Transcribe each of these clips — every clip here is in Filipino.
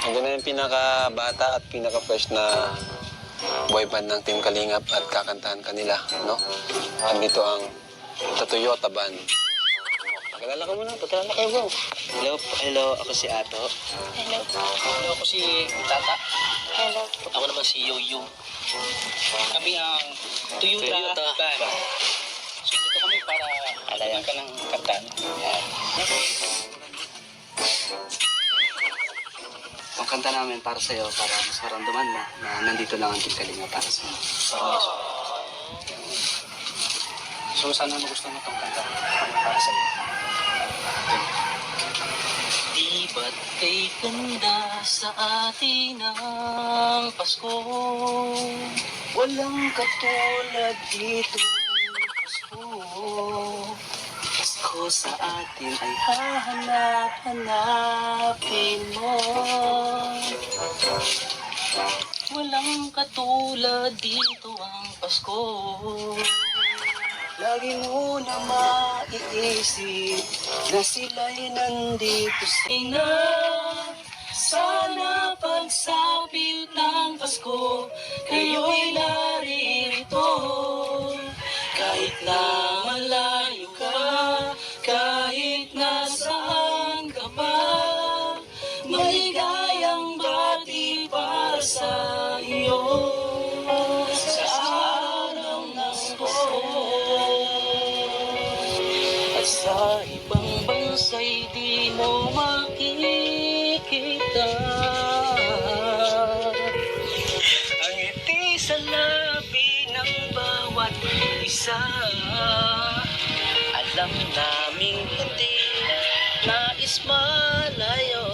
Ito na yung pinaka-bata at pinaka-fresh na boy band ng Team Kalingap at kakantahan kanila, no? At dito ang Toyota Band. Pakilala ka muna, pakilala kayo, bro. Hello, ako si Ato. Hello. Hello, ako si Tata. Hello. Ako naman si Yoyo. Kami ang Toyota Band. So dito kami para alayan ka ng kanta. Ang kanta namin para sa'yo, para mas maramdaman mo na nandito lang ang Team Kalingap para sa'yo. So sana gusto mo itong kanta para sa'yo. Di ba't kay ganda sa atin ang Pasko? Walang katulad dito, Pasko. Pasko sa atin ay hahanap-hanapin mo. Walang katulad dito ang Pasko. Lagi mo na maiisip na sila'y nandito sa Ina, sana pagsapit ng Pasko, kayo'y naririto. Kahit na malayo ka, kahit nasaan ka pa, maligayang bati para sa iyo. Sa araw ng Pasko, at sa ibang bansa'y di mo makikita ang ngiti sa labi ng bawat isa. Alam naming hindi nais malayo,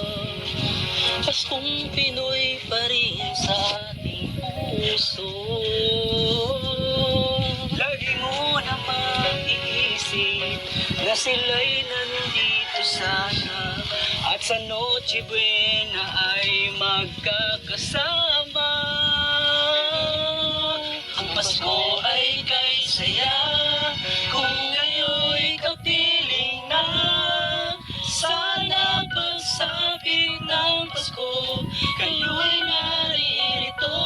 Paskong Pinoy pa rin sa ating puso. Lagi mo na maiisip na sila'y nandito sana, at sa Noche Buena ay magkakasama. Ang Pasko ay kay saya kung kayo'y kapiling na. Sana pagsapit ng Pasko, kayo'y naririto.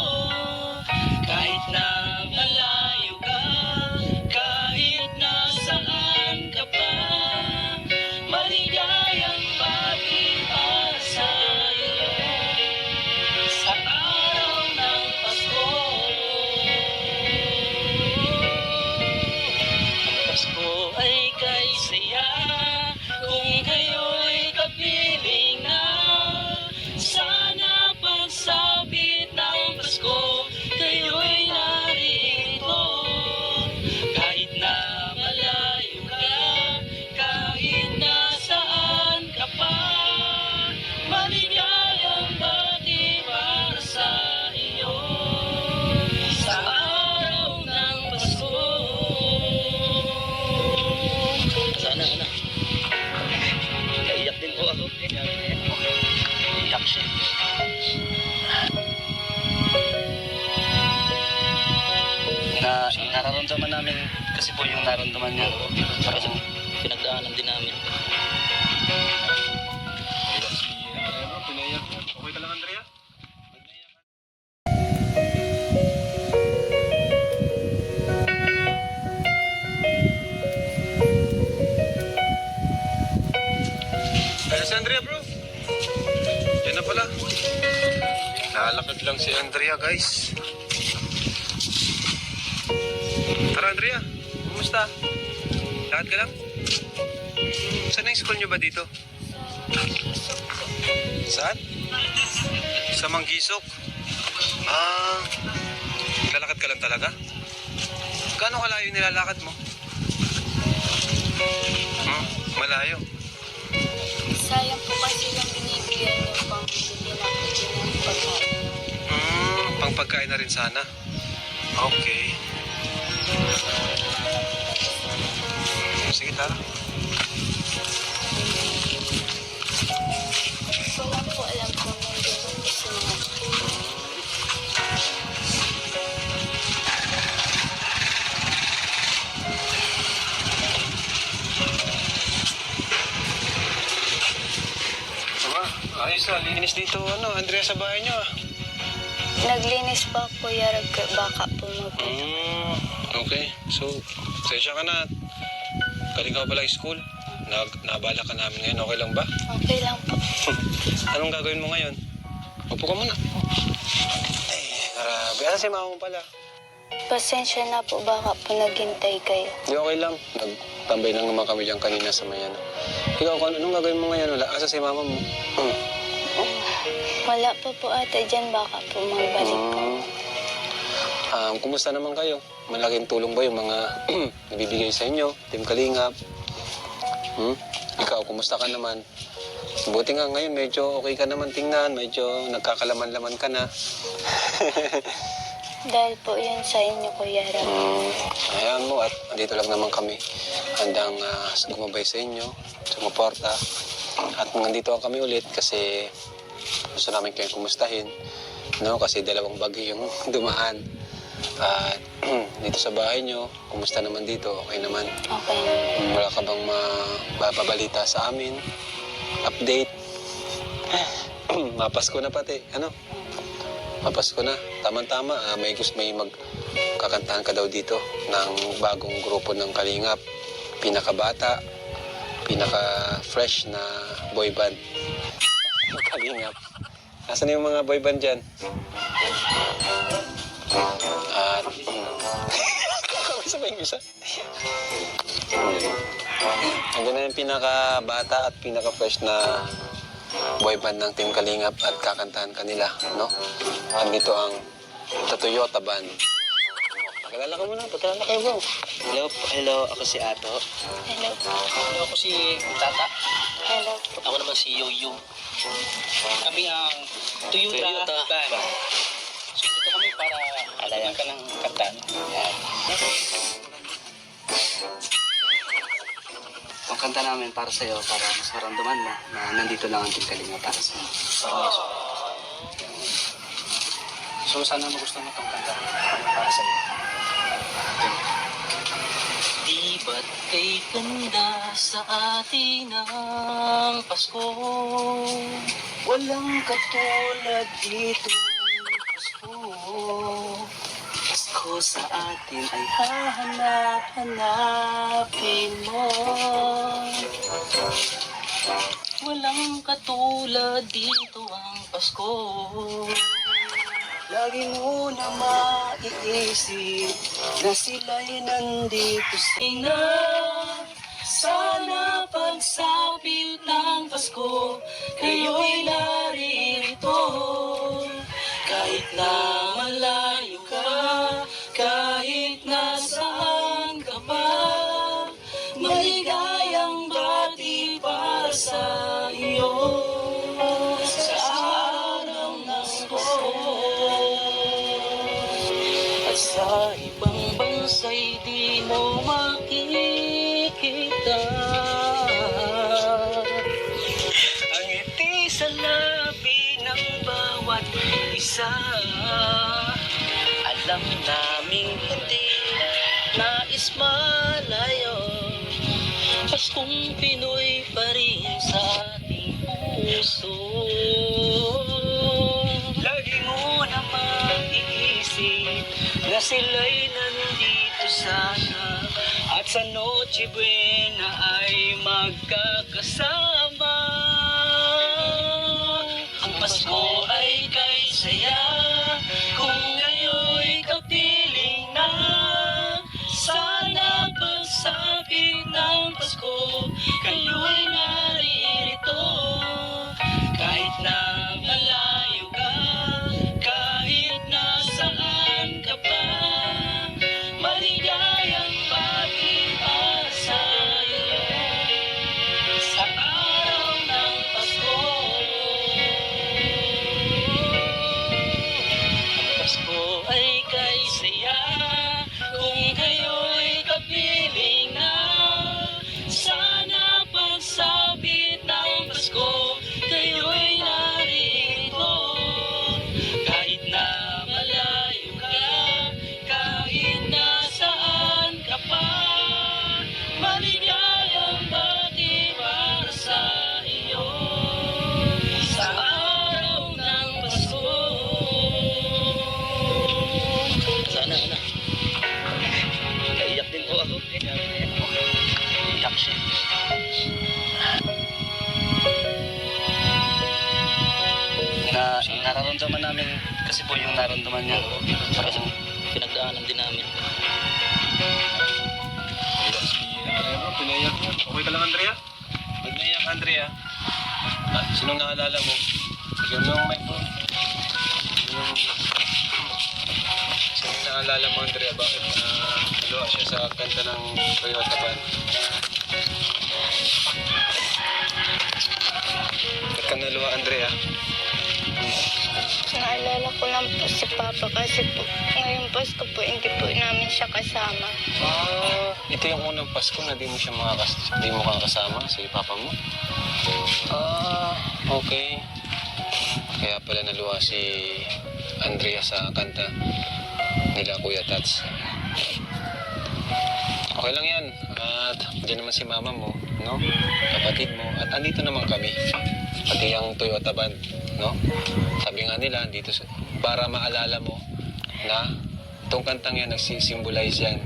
Kahit na malayo ka, kahit nasaan ka pa, maligayang bati para sa iyo. Sa araw ng Pasko, ang Pasko ay kay saya kung kayo'y kapiling na. Sana pagsapit ng Pasko, kayo'y naririto. Kahit na malayo ka, kahit nasaan ka pa, maligayang bati para sa iyo. Sa araw ng Pasko. Sana anak. Naiyak din po ako. Iyak siya. Nararamdaman namin kasi po yung nararamdaman niya. Para sa pinagdaanan din namin. Pinayak mo. Okay ka lang, Andrea? Kaya si Andrea, bro. Yan na pala. Nalakad lang si Andrea, guys. Tara, Andrea. Kumusta? Lakad ka lang? Saan ang school nyo ba dito? Saan? Sa Manggisok. Ah, lalakad ka lang talaga? Gaano kalayo nilalakad mo? Malayo. Sayang po kasi yung binibigyan niyo pang bibili natin ng pagkain. Pang pagkain na rin sana. Okay. Sige, tara. Wala po alam kung nandun gusto niya. Ayos Linis dito, Andrea, sa bahay niyo ah. Naglinis pa Kuya Rab, baka po Okay. So, sensya ka na. Galing ka pala school. Nabala ka namin ngayon. Okay lang ba? Okay lang po. Anong gagawin mo ngayon? Upo ka muna. Ay, grabe. Asa si mama mo pala? Pasensya na po, baka po naghintay kayo. Di okay lang. Nagtambay lang naman kami dyan kanina sa mayan. Ikaw, anong gagawin mo ngayon? Wala. Asa si mama mo? Wala pa po ate dyan, baka po magbalik po. Kumusta naman kayo? Malaking tulong ba yung mga nabibigay sa inyo? Team Kalingap? Ikaw, kumusta ka naman? Buti nga ngayon, medyo okay ka naman tingnan. Medyo nagkakalaman-laman ka na. Dahil po yun sa inyo, Kuya Rab. Ayan mo, at andito lang naman kami. Handang gumabay sa inyo, sumuporta. At nandito kami ulit kasi gusto namin kayong kumustahin. No? Kasi dalawang bagyo yung dumaan. At dito sa bahay nyo, kumusta naman dito? Okay naman? Okay naman. Wala ka bang mapabalita sa amin? Update? Mapasko na pati. Mapasko na. Tama-tama. May magkakantahan ka daw dito ng bagong grupo ng Kalingap. Pinakabata, pinaka-fresh na boy band. Kalingap. Nasaan yung mga boy band dyan? At kami sa English Andun na yung pinaka-bata at pinaka-fresh na boy band ng Team Kalingap at kakantahan kanila, no? Andito ang Toyota Band. Pakilala ka muna, pakilala kayo, bro. Hello, ako si Ato. Hello. Ako si Tata. Hello. Ako naman si Yoyo. Kami ang Toyota Band. So dito kami para alayan ka ng kanta. Ang kanta namin para sa'yo, para mas maramdaman mo na nandito lang ang Team Kalingap para sa'yo. So sana magustuhan mo itong kanta para sa'yo. Di ba't kay ganda sa atin ang Pasko? Walang katulad dito, Pasko. Pasko sa atin ay hahanap-hanapin mo. Walang katulad dito ang Pasko. Lagi mo na maiisip na sila'y nandito Ina, sana pagsapit ng Pasko, kayo'y naririto. Kahit na malayo ka, kahit nasaan ka pa, maligayang bati para sa iyo. Sa araw ng Pasko. At sa ibang bansa'y di mo makikita ang ngiti sa labi ng bawat isa. Alam naming hindi nais malayo, Paskong Pinoy pa rin sa ating puso. Lagi mo na maiisip na sila'y nandito sana at sa Noche Buena ay magkakasama. Ang Pasko ay kay saya kung kayo'y kapiling na. Sana pagsapit ng Pasko, kayo'y naririto. Kahit na malayo ka, kahit nasaan ka pa, maligayang bati para sa iyo. Sa araw ng Pasko, ang Pasko ay kay saya kung kayo'y kapiling na. Sana pagsapit nararamdaman namin kasi po yung nararamdaman niya. Kasi pinagdaanan din namin. Pinayak mo. Okay ka lang, Andrea? Ba't naiyak, Andrea? Sinong naalala mo? Bigyan mo ang mic mo. Sinong naalala mo, Andrea? Bakit naluha siya sa kanta ng Toyota Band? Ba't ka naluha, Andrea? Naalala ko lang po si Papa kasi po ngayong Pasko po hindi po namin siya kasama. Ito yung unang Pasko na di mo siya di mo kasama, si Papa mo? Okay. Kaya pala naluha si Andrea sa kanta nila Kuya Tats. Okay lang yan. At dyan naman si mama mo, no? Kapatid mo. At andito naman kami. Pati yung Toyota Band, no? Sabi nga nila, dito para maalala mo na itong kantang yan, nagsisimbolize yan.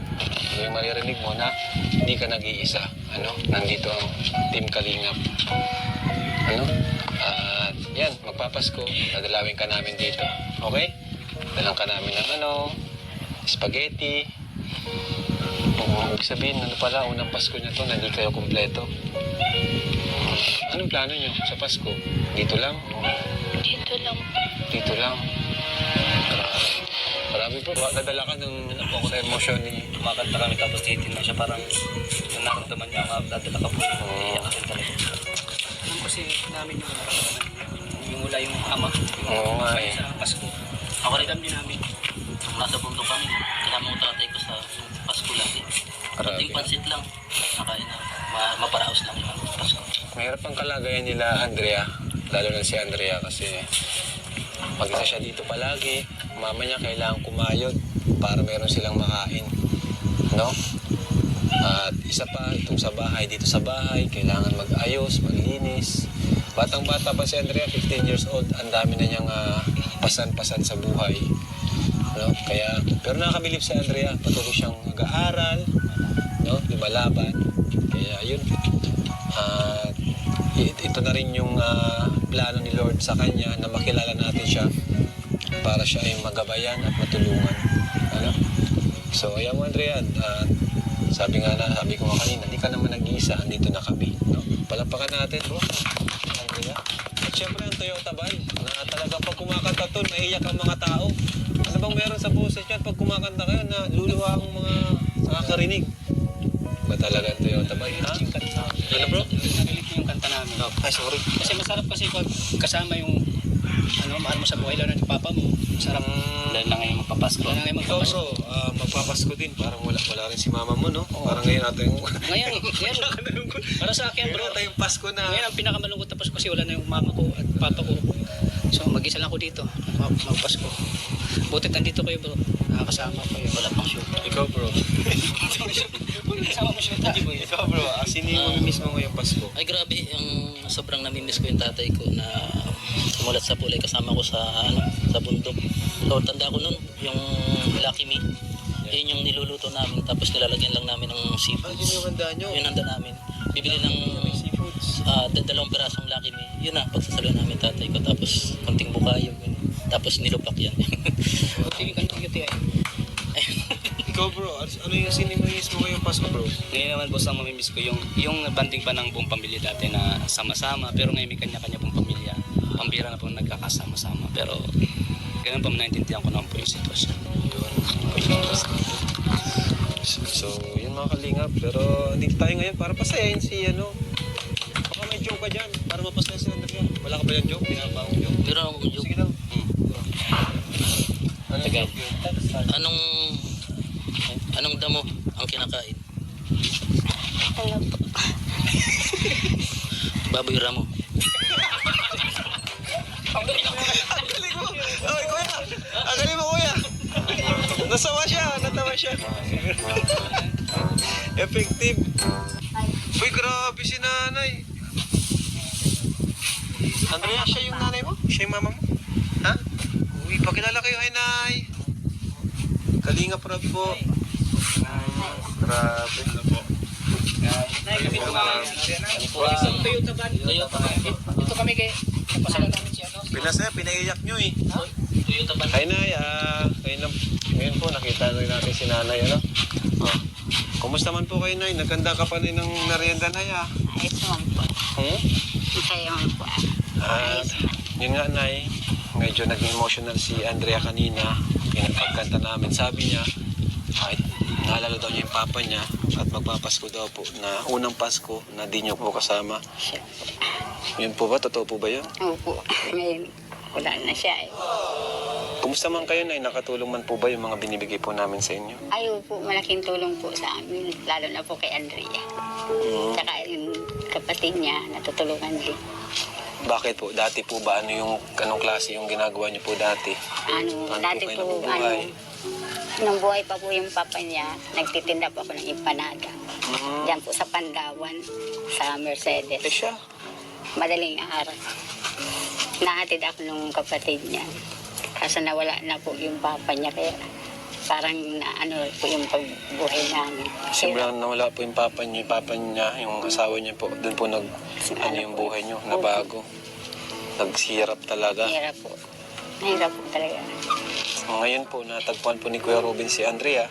Yung maririnig mo na hindi ka nag-iisa. Ano? Nandito ang Team Kalingap. Ano? At yan, magpapasko. Dadalawin ka namin dito. Okay? Dalang ka namin ng spaghetti. Ibig sabihin, ano pala, unang Pasko niya to, na hindi kayo kumpleto. Anong plano niyo sa Pasko? Dito lang? Dito lang po. Dito lang. Marami po. Nadala ka ng sa emosyon ni... Kumakanta kami tapos titin na siya parang yung naramdaman niya, dadala ka po. Iyak ka rin talaga. Kasi namin yung wala yung ama. Oo nga eh. Sa Pasko. Ako rin din namin. Nasa bundok kami. Kasama ko tatay ko sa Pasko lagi. Kunting pansit lang. Nakain na. Maparaos lang yung Pasko. Mahirap ang kalagayan nila, Andrea. Lalo na si Andrea kasi mag-isa siya dito palagi. Mama niya kailangan kumayod para meron silang makain. No? At isa pa, itong sa bahay, dito sa bahay, kailangan mag-ayos, maglinis. Batang-bata pa si Andrea, 15 years old. Ang dami na niyang pasan-pasan sa buhay. No? Kaya, pero nakakabilib si Andrea. Patuloy siyang mag-aaral, no? Lumalaban. Kaya yun. Ito na rin yung plano ni Lord sa kanya na makilala natin siya para siya ay magabayan at matulungan. Ano? So, ayan mo, Andrea. Sabi ko nga kanina, hindi ka naman nag-iisa. Andito na kami. No? Palapakan natin, bro. Andrea. At syempre, ang Toyota Band na talagang pag kumakanta to, naiiyak ang mga tao. Ano bang meron sa boses niyan pag kumakanta kayo na luluha ang mga nakakarinig? Ba talaga ang Toyota Band? Ha? Ano, bro? Narinig ko yung kanta namin. Ay, sorry. Kasi masarap kasi pag kasama yung mahal mo sa buhay, lalo na papa mo. Masarap. Dahil na ngayon magpapasko. Dahil na ngayon Ikaw, magpapasko. bro, magpapasko din. Parang wala rin si mama mo, no? Parang ngayon natin yung... Ngayon, para sa akin, bro. Ngayon natin yung Pasko na... Ngayon ang pinakamalungkot na Pasko kasi wala na yung mama ko at papa ko. So mag-isa lang ako dito. Magpasko. Butit nandito kayo, bro. Nakakasama kayo. Wala pang shoot. Ikaw, bro. Kasama mo shoot. Ikaw, bro. Sino yung mamimiss mo ngayong Pasko? Ay grabe, yung sobrang namimiss ko yung tatay ko na sumulat sa pulay kasama ko sa sa bundok. So tanda ko nun, yung Lucky Me, yun yung niluluto namin tapos nilalagyan lang namin ng seafood. Yun yung handa nyo. Yun handa namin. Bibili ng Seafoods. 2 pirasong Lucky Me. Yun na, pagsasalo namin tatay ko tapos konting bukayo. Tapos nilupak yan. Sige ka nagkiti ay. Ikaw, bro. Ano yung sinimamiss mo ngayong Pasko, bro? Ngayon naman, boss, ang mamimiss ko yung banding pa ng buong pamilya dati na sama-sama. Pero ngayon may kanya-kanya pong pamilya. Pambira na po nagkakasama-sama. Pero ganun pa, naintindihan ko naman po yung sitwasyon. So, yun mga kalingap. Pero dito tayo ngayon para pasayahin si Baka may joke ka dyan para mapasaya si Andrea. Wala ka ba yung joke? Pinapa akong joke. pero yung, Sige lang. Ano Sige. joke yun? anong damo ang kinakain? Ano po? Baboy ramo. Ang galing mo! Oy, kuya! Ang galing mo, kuya! Natawa siya. Effective. Uy, grabe si nanay. Andrea, siya yung nanay mo? Siya yung mama mo? Ha? Uy, pakilala kayo kay nay. Kalingap Rob po. Grabe. Ito kami kay napasala namin si Pinasaya, pinaiyak nyo eh. Toyota van. Ay, Nay, ngayon po, nakita rin natin si Nanay, ano? Oh. Kumusta man po kayo, Nay? Nagkanda ka pa rin ng merienda, Nay, ah. Ayos naman po. Hmm? Masaya naman po. At yun nga, Nay, medyo naging emotional si Andrea kanina. Pinagpagkanta namin. Sabi niya, ay, naalala daw niya yung papa niya at magpapasko daw po na unang Pasko na di niyo po kasama. Yun po ba? Totoo po ba yun? Opo. Ngayon, wala na siya eh. Kumusta man kayo, Nay? Nakatulong man po ba yung mga binibigay po namin sa inyo? Ayaw po, malaking tulong po sa amin. Lalo na po kay Andrea. Tsaka yung kapatid niya, natutulungan din. Bakit po? Dati po ba? Anong klase yung ginagawa niyo po dati? Ano, Paano dati po kayo po, nabubuhay? nung buhay pa po yung papa niya, nagtitinda po ako ng empanada. Diyan po sa Pandawan, sa Mercedes. Eh siya. Madaling araw. Nahatid ako nung kapatid niya. Kaso nawala na po yung papa niya, kaya parang naano po yung pagbuhay namin. Sobrang nawala po yung papa niya, yung asawa niya po. Doon po yung buhay niyo, nabago. Nagsirap talaga. Mahirap po. Mahirap po talaga. Ngayon po, natagpuan po ni Kuya Robin si Andrea.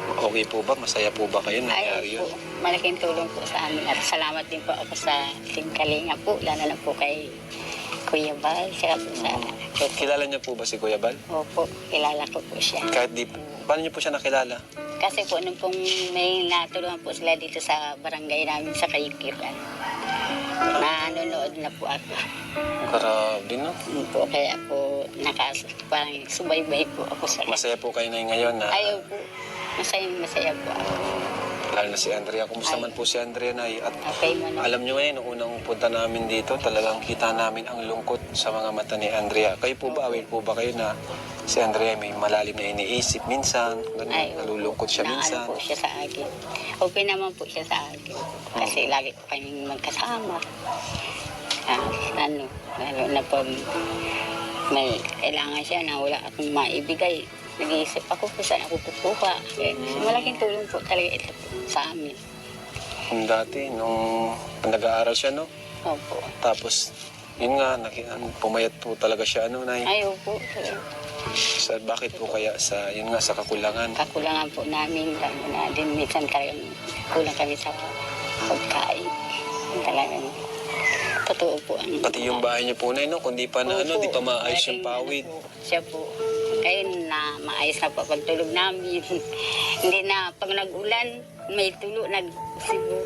Okay po ba? Masaya po ba kayo? Nangyari Ay, yun? po, malaking tulong po sa amin. At salamat din po ako sa Team Kalinga po. Lalo na po kay Kuya Bal. Saka po sa... Kilala niyo po ba si Kuya Bal? Opo, kilala ko po siya. Kahit di, paano niyo po siya nakilala? Kasi po, nung pong may natulungan po sila dito sa barangay namin sa Kayukiran, nanonood na po ako. Grabe, no? Yun po, kaya po, parang subaybay po ako sa... Masaya po kayo na ngayon na Ayaw po, masaya po ako. lalo na si Andrea. Kumusta man po si Andrea, Nay? At Okay man. alam niyo ngayon, nung unang punta namin dito, talagang kita namin ang lungkot sa mga mata ni Andrea. Kayo po ba, aware po ba kayo na si Andrea may malalim na iniisip minsan? Ganun, nalulungkot siya minsan. Ano po siya sa akin. Okay naman po siya sa akin. Kasi lagi po kaming magkasama. Lalo na pag may kailangan siya na wala akong maibigay. Nag-iisip ako kung saan ako kukuha. Malaking tulong po talaga ito sa amin. Kung dati, nung nag-aaral siya, no? Opo. Tapos, yun nga, pumayat po talaga siya, ano, Nay? Ayaw po. Bakit po kaya yun nga, sa kakulangan? Kakulangan po namin. Lalo na din minsan talagang kulang kami sa pagkain. Talagang totoo po. Pati yung bahay niyo po, Nay, no? Kundi pa na, Opo. di pa maayos yung Malaking pawid. Siya po. Ngayon na maayos na po pagtulog namin. Hindi na pag nag-ulan, may tulo,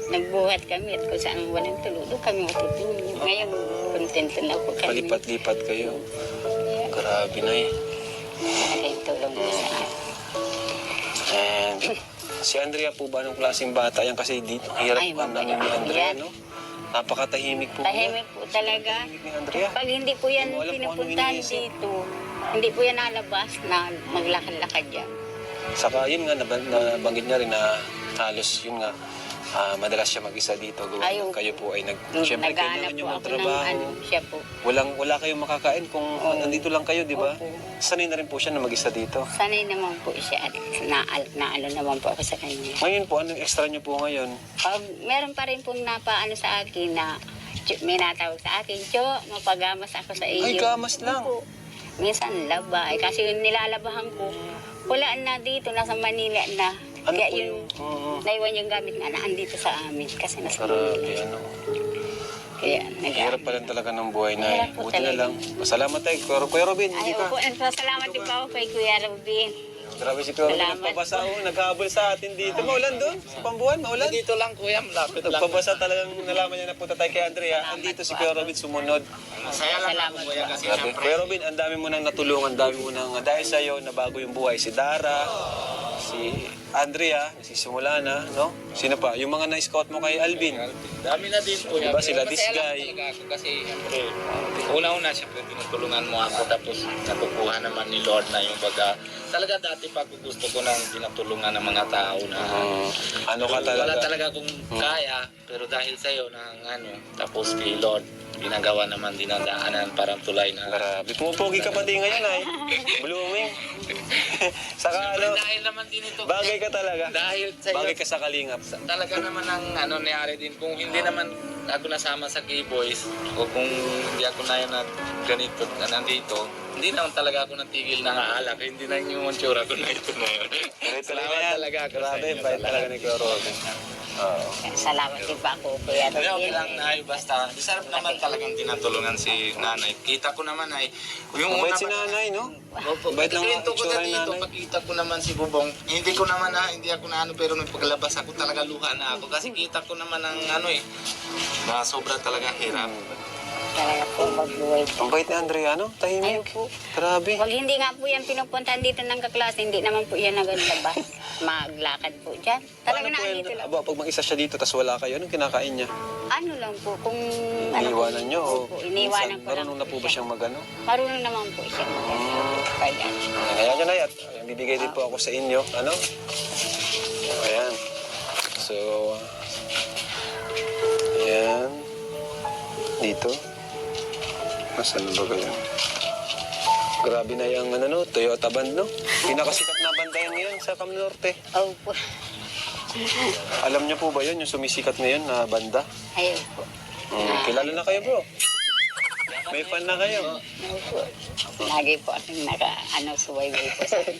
nagbuhat kami at kung saan walang tulo, doon kami matutulog. Ngayon, kontento na po kami. Palipat-lipat kayo. Grabe, Nay. Malaking tulong po sa akin. And si Andrea po ba, anong klaseng bata yan? Kasi dito, hirap Ay, pa namin ni mabait. Andrea, Yan. no? Napakatahimik po. Tahimik po talaga. Tahimik ni Andrea. Pag hindi po yan Hindi mo alam kung pinupuntahan anong iniisip. dito, hindi po yan nalabas na maglakad-lakad yan. Saka yun nga, nabanggit niya rin na halos yun nga, madalas siya mag-isa dito. Ayaw. Kayo po ay siyempre kailangan Naghahanap po niyo ako ng magtrabaho. siya po. Wala kayong makakain kung nandito lang kayo, di ba? Opo. Sanay na rin po siya na mag-isa dito. Sanay naman po siya at naano naman po ako sa kanya. Ngayon po, anong extra niyo po ngayon? Meron pa rin pong napaano sa akin na may natawag sa akin, Cho, mapagamas ako sa iyo. Ay, gamas lang. Opo. Minsan laba. Kasi yung nilalabahan ko, wala na dito, nasa Manila na. Ano Kaya po yung naiwan yung gamit nga naandito sa amin kasi nasa Grabe, Manila. ano. Kaya Hirap pa rin talaga ng buhay na Hirap po buti na talaga. lang. Pasalamat tayo. Kuya Robin, Ay, hindi ka. opo. Salamat din po ako kay Kuya Rubin. Grabe si Kuya Robin, Salamat nagpabasa ako. Naghahabol sa atin dito. Maulan doon, sa Pambuhan, maulan. Dito lang kuya, malapit lang. Nagpabasa talagang nalaman niya na punta tayo kay Andrea. Andito si Kuya Robin sumunod. Masaya lang ako Salamat kuya po. kasi Grabe. Kuya Robin, ang dami mo nang natulungan, ang dami mo nang dahil sa'yo, nabago yung buhay. Si Dara, si Andrea, nagsisimula na, no? Sino pa? Yung mga na-scout mo kay Alvin. dami na din kuya. Diba sila, Pero this masaya lang guy. talaga ako kasi siyempre, una-una siyempre tinutulungan mo ako tapos nakukuha naman ni Lord na yung baga. Talaga dati pag gusto ko nang tinutulungan ng mga tao na Ano ka wala talaga? talaga kung kaya, pero dahil sa'yo ng tapos kay Lord, ginagawa naman dinadaanan parang tulay na. Grabe. Pumupogi ka pa din ngayon, ay. Blooming. Saka ano, Dahil naman din ito. bagay ka talaga. Dahil sa'yo. Bagay ka sa kalingap. Talaga naman ang nangyari din kung hindi naman ako nasama sa K-Boys o kung hindi ako na yun na ganito, na nandito, hindi naman talaga ako natigil na aalak. Hindi na yung tsura ko na ito na yun. Salamat talaga ako sa Grabe, inyo. bait talaga ni Kuya Robin. Oo. Salamat din po ako, Kuya Pero okay Rodin. lang na basta disarap naman talagang tinatulungan si nanay. Kita ko naman ay yung Mabait una si nanay, no? Opo, Bait lang ang pagkikwento ko itsura na ni dito, nanay. pagkita ko naman si Bubong, hindi ko naman hindi ako na ano, pero nung paglabas ako talaga luha na ako kasi kita ko naman ang ano na sobra talaga hirap. Talaga po, magbuhay po. Ang bait ni Andrea, no? Ayun Tahimik. po. Grabe. Pag hindi nga po yan pinupuntahan dito ng kaklase, hindi naman po yan nagalabas. Maglakad po dyan. Talaga Paano na po yan? dito lang. Aba, pag mag-isa siya dito, tas wala kayo, anong kinakain niya? Ano lang po, kung... Iniiwanan niyo? O Opo, iniiwanan ko lang marunong na po ba siya. siyang magano? Marunong naman po siya Kaya, Kaya niya na yan. Bibigay din po ako sa inyo. Ano? Ayan. So, ayan. Dito. Nasaan ba kayo? Grabe na yung ano, no? Toyota band, no? Pinakasikat na banda yan ngayon sa Cam Norte. oh po. Alam niyo po ba yun, yung sumisikat ngayon na banda? Ayun po. Kilala na kayo, bro. May fan na kayo. Ayun po. Lagi po akong suwayway po sa akin.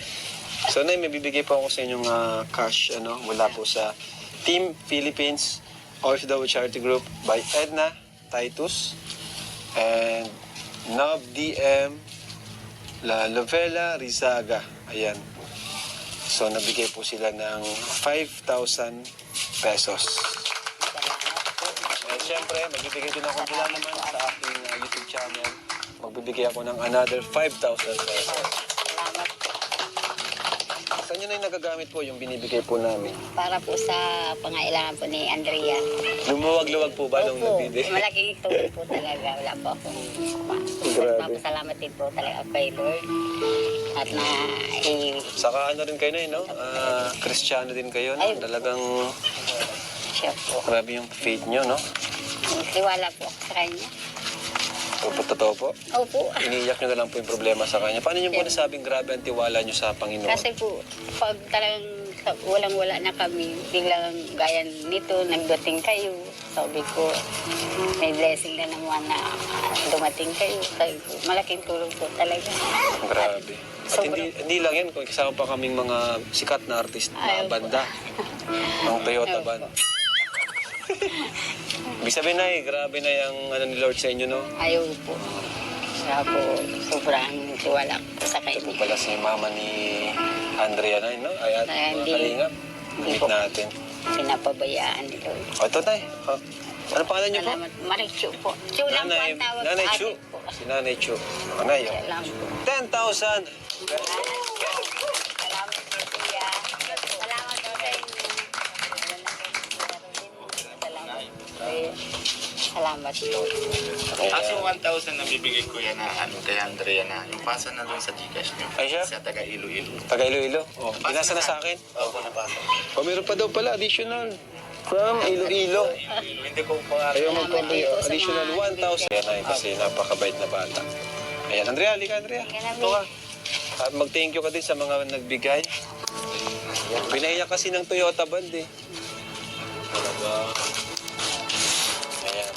So, Nay, may bibigay po ako sa inyong cash, mula po sa Team Philippines OFW Charity Group by Edna Titus and Nob DM La Lovela Rizaga. Ayan. So, nabigay po sila ng 5,000 pesos. And syempre, magbibigay din ako mula naman sa aking YouTube channel. Magbibigay ako ng another 5,000 pesos. Salamat po. Saan nyo na yung nagagamit po yung binibigay po namin? Para po sa pangailangan po ni Andrea. Lumuwag-luwag po ba nung Opo, nagbibigay? malaking tulong po talaga. Wala po akong Grabe. Salamat din po talaga kay Lord. At na Saka ano rin kayo na no? Kristiyano din kayo, no? Ay. Talagang siya po. grabe yung faith nyo, no? Tiwala po ako sa kanya. Totoo po. Opo. Iniiyak nyo na lang po yung problema sa kanya. Paano nyo po nasabing grabe ang tiwala nyo sa Panginoon? Kasi po, pag talagang walang-wala na kami, biglang gaya nito, nagdating kayo. Sabi ko, may blessing na naman na dumating kayo. Sabi ko, malaking tulong po talaga. Grabe. At hindi lang yan, kung kasama pa kaming mga sikat na artist na Ayaw po. banda. Ng Toyota Ayaw band. po. Ibig sabihin na grabe na yung ni Lord sa inyo, no? Ayaw po. Siya po, sobrang tiwala ko sa Ito po kanya. pala si mama ni Andrea na, no? Ay, at Ay, mga hindi. kalingap. Hindi Meet po. natin. Pinapabayaan nito. O, ito tayo. Ano pangalan niyo po? Salamat. Marichu po. Chu lang po ang tawag Nanay sa Chu. akin po. Si Nanay Chu. Nanay, Siya lang po. 10,000. Salamat po, kuya. Salamat po sa inyo. Salamat po. Kasi 1,000 na bibigay ko yan na kay Andrea na yung pasa na doon sa Gcash niyo. Ay, siya? Sa taga Iloilo. Taga Iloilo. O, binasa na sa akin. Opo, napasa. O, meron pa daw pala additional. From Iloilo. Iloilo, hindi ko pa Ayaw Salamat magpapay. din po sa Additional mga 1,000. Yan ay kasi napakabait na bata. Ayan, Andrea, halika Andrea. Ito ka. At mag-thank you ka din sa mga nagbigay. Pinaiyak kasi ng Toyota band eh. Ayan.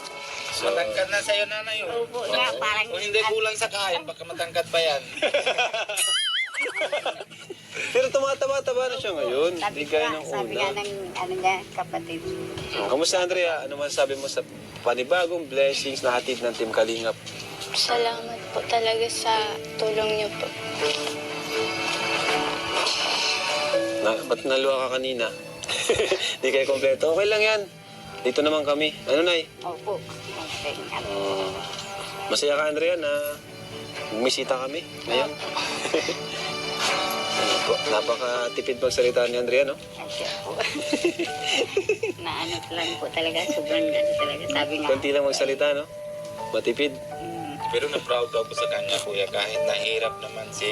So, matangkad na sa'yo, nanay. Opo, nga, parang... Kung hindi kulang sa kain, baka matangkad pa yan. pero tumataba-taba na siya ngayon. Sabi Hindi ko gaya nga, ng sabi una. nga ng kapatid. Kamusta Andrea? Ano masasabi mo sa panibagong blessings na hatid ng Team Kalingap? Salamat po talaga sa tulong niyo po. Ba't naluwa ka kanina? Hindi kayo kompleto. Okay lang yan. Dito naman kami. Ano, Nay? Opo. Okay. Masaya ka, Andrea, na bumisita kami ngayon. Ano po? Napaka-tipid magsalita ni Andrea, no? Asya po. Na ano lang po talaga, sobrang ano talaga. Sabi nga. Kunti lang magsalita, no? Matipid. Pero na-proud ako sa kanya, kuya, kahit nahirap naman si,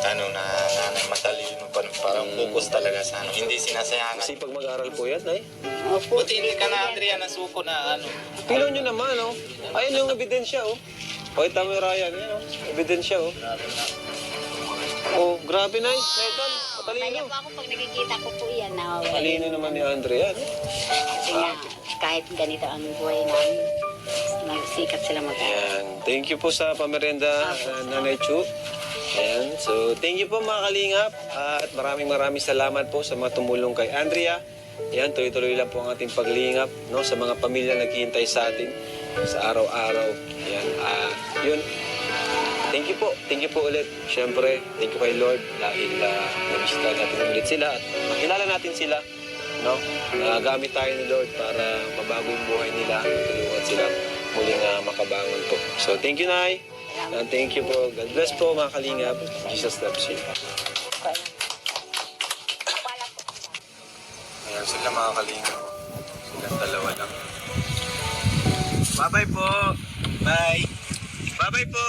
nanay matalino, parang focus talaga sa hindi sinasayangan. Kasi pag mag-aral po yan, Nay. Opo. Buti hindi ka na, Andrea, nasuko na Pilo nyo naman, oh. Ayun yung ebidensya, oh. Pakita mo yung Ryan, yan, oh. Ebidensya, oh. Oh, grabe, Nay. Medal. Kaya Matalino. po ako pag nakikita ko po yan, Matalino naman ni Andrea, no? kasi nga, kahit ganito ang buhay namin. Magsikap sila Ayan. Thank you po sa pamerenda, Nanay Chu. Ayan. So, thank you po mga kalingap. At maraming salamat po sa mga tumulong kay Andrea. Ayan, tuloy-tuloy lang po ang ating paglingap, no, sa mga pamilya naghihintay sa atin sa araw-araw. Ayan. Yun. Thank you po. Thank you po ulit. Siyempre, thank you kay Lord dahil nabisita natin ulit sila at makilala natin sila. No? Gamit tayo ni Lord para mabago yung buhay nila, tulungan sila muling makabangon po. So, thank you, Nay. And thank you po. God bless po, mga kalingap. Jesus loves you. Ayan sila, mga kalingap. Silang dalawa lang. Bye-bye po. Bye. Bye-bye po.